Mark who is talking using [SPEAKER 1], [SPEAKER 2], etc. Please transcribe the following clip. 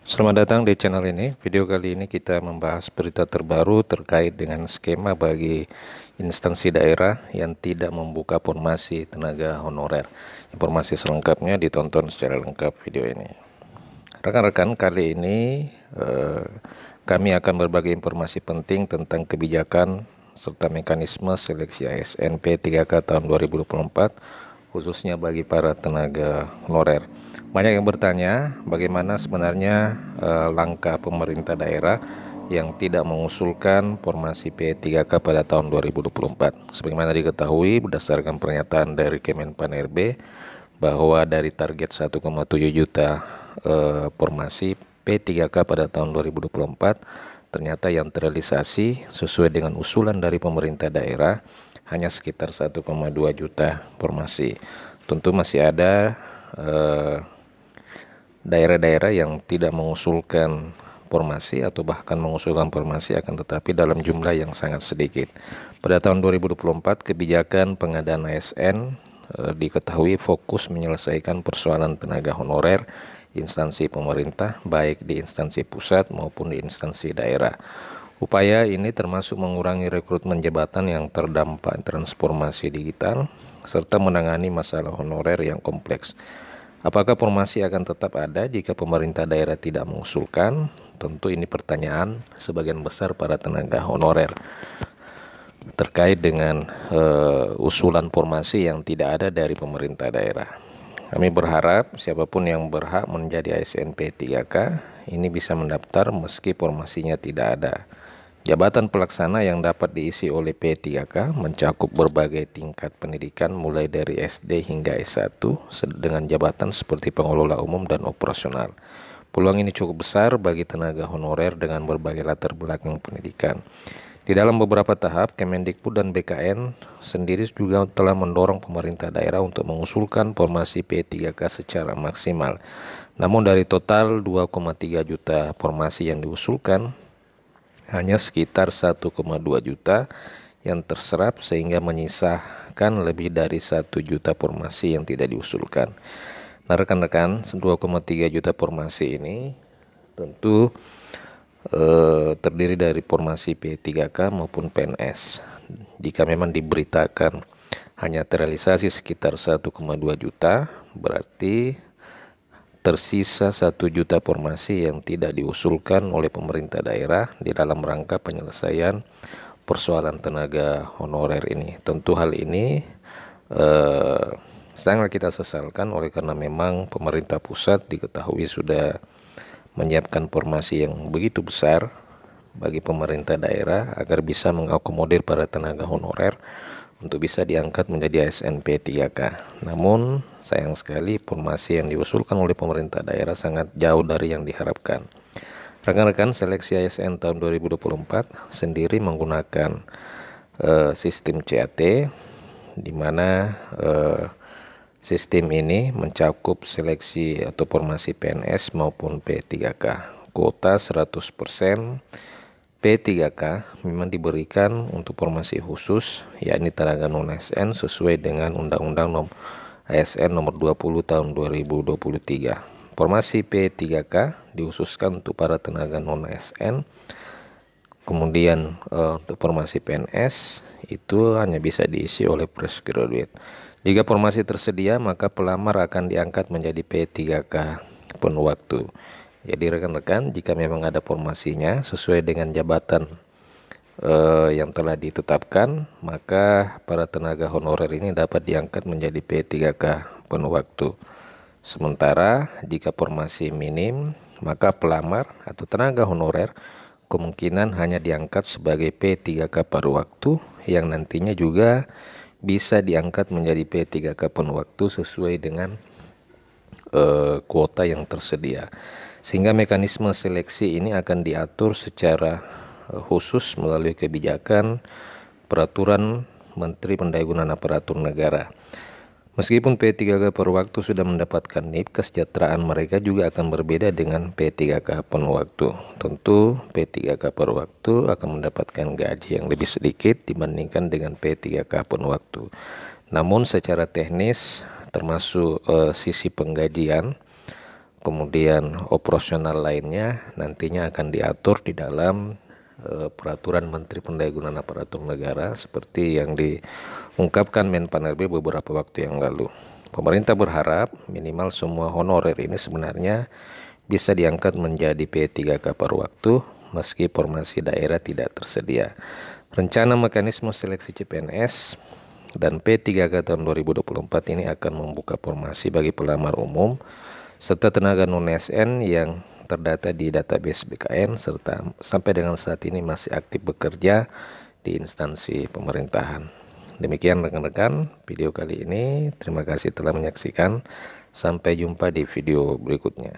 [SPEAKER 1] Selamat datang di channel ini. Video kali ini kita membahas berita terbaru terkait dengan skema bagi instansi daerah yang tidak membuka formasi tenaga honorer. Informasi selengkapnya ditonton secara lengkap video ini. Rekan-rekan, kali ini kami akan berbagi informasi penting tentang kebijakan serta mekanisme seleksi ASN P3K tahun 2024 khususnya bagi para tenaga honorer. Banyak yang bertanya bagaimana sebenarnya langkah pemerintah daerah yang tidak mengusulkan formasi P3K pada tahun 2024. Sebagaimana diketahui berdasarkan pernyataan dari Kemenpan RB bahwa dari target 1,7 juta formasi P3K pada tahun 2024 ternyata yang terrealisasi sesuai dengan usulan dari pemerintah daerah hanya sekitar 1,2 juta formasi. Tentu masih ada daerah-daerah yang tidak mengusulkan formasi atau bahkan mengusulkan formasi akan tetapi dalam jumlah yang sangat sedikit. Pada tahun 2024 kebijakan pengadaan ASN diketahui fokus menyelesaikan persoalan tenaga honorer instansi pemerintah baik di instansi pusat maupun di instansi daerah. Upaya ini termasuk mengurangi rekrutmen jabatan yang terdampak transformasi digital serta menangani masalah honorer yang kompleks. Apakah formasi akan tetap ada jika pemerintah daerah tidak mengusulkan? Tentu ini pertanyaan sebagian besar para tenaga honorer terkait dengan usulan formasi yang tidak ada dari pemerintah daerah. Kami berharap siapapun yang berhak menjadi ASN P3K ini bisa mendaftar meski formasinya tidak ada. Jabatan pelaksana yang dapat diisi oleh P3K mencakup berbagai tingkat pendidikan mulai dari SD hingga S1 dengan jabatan seperti pengelola umum dan operasional. Peluang ini cukup besar bagi tenaga honorer dengan berbagai latar belakang pendidikan. Di dalam beberapa tahap, Kemendikbud dan BKN sendiri juga telah mendorong pemerintah daerah untuk mengusulkan formasi P3K secara maksimal. Namun dari total 2,3 juta formasi yang diusulkan, hanya sekitar 1,2 juta yang terserap sehingga menyisakan lebih dari 1 juta formasi yang tidak diusulkan. Nah rekan-rekan, 2,3 juta formasi ini tentu terdiri dari formasi P3K maupun PNS. Jika memang diberitakan hanya terrealisasi sekitar 1,2 juta, berarti tersisa 1 juta formasi yang tidak diusulkan oleh pemerintah daerah di dalam rangka penyelesaian persoalan tenaga honorer ini. Tentu hal ini sangat kita sesalkan oleh karena memang pemerintah pusat diketahui sudah menyiapkan formasi yang begitu besar bagi pemerintah daerah agar bisa mengakomodir para tenaga honorer untuk bisa diangkat menjadi ASN P3K. Namun sayang sekali formasi yang diusulkan oleh pemerintah daerah sangat jauh dari yang diharapkan. Rekan-rekan, seleksi ASN tahun 2024 sendiri menggunakan sistem CAT di mana sistem ini mencakup seleksi atau formasi PNS maupun P3K. Kuota 100% P3K memang diberikan untuk formasi khusus yakni tenaga non ASN sesuai dengan Undang-Undang ASN nomor 20 tahun 2023. Formasi P3K dikhususkan untuk para tenaga non ASN. Kemudian untuk formasi PNS itu hanya bisa diisi oleh fresh graduate. Jika formasi tersedia maka pelamar akan diangkat menjadi P3K penuh waktu. Jadi rekan-rekan, jika memang ada formasinya sesuai dengan jabatan yang telah ditetapkan, maka para tenaga honorer ini dapat diangkat menjadi P3K penuh waktu. Sementara jika formasi minim, maka pelamar atau tenaga honorer kemungkinan hanya diangkat sebagai P3K paruh waktu yang nantinya juga bisa diangkat menjadi P3K penuh waktu sesuai dengan kuota yang tersedia. Sehingga mekanisme seleksi ini akan diatur secara khusus melalui kebijakan peraturan Menteri Pendayagunaan Aparatur Negara. Meskipun P3K per waktu sudah mendapatkan NIP, kesejahteraan mereka juga akan berbeda dengan P3K penuh waktu. Tentu P3K per waktu akan mendapatkan gaji yang lebih sedikit dibandingkan dengan P3K penuh waktu. Namun secara teknis termasuk sisi penggajian, kemudian operasional lainnya nantinya akan diatur di dalam Peraturan Menteri Pendayagunaan Aparatur Negara seperti yang diungkapkan Menpan RB beberapa waktu yang lalu. Pemerintah berharap minimal semua honorer ini sebenarnya bisa diangkat menjadi P3K per waktu meski formasi daerah tidak tersedia. Rencana mekanisme seleksi CPNS dan P3K tahun 2024 ini akan membuka formasi bagi pelamar umum serta tenaga non-ASN yang terdata di database BKN serta sampai dengan saat ini masih aktif bekerja di instansi pemerintahan. Demikian rekan-rekan video kali ini. Terima kasih telah menyaksikan. Sampai jumpa di video berikutnya.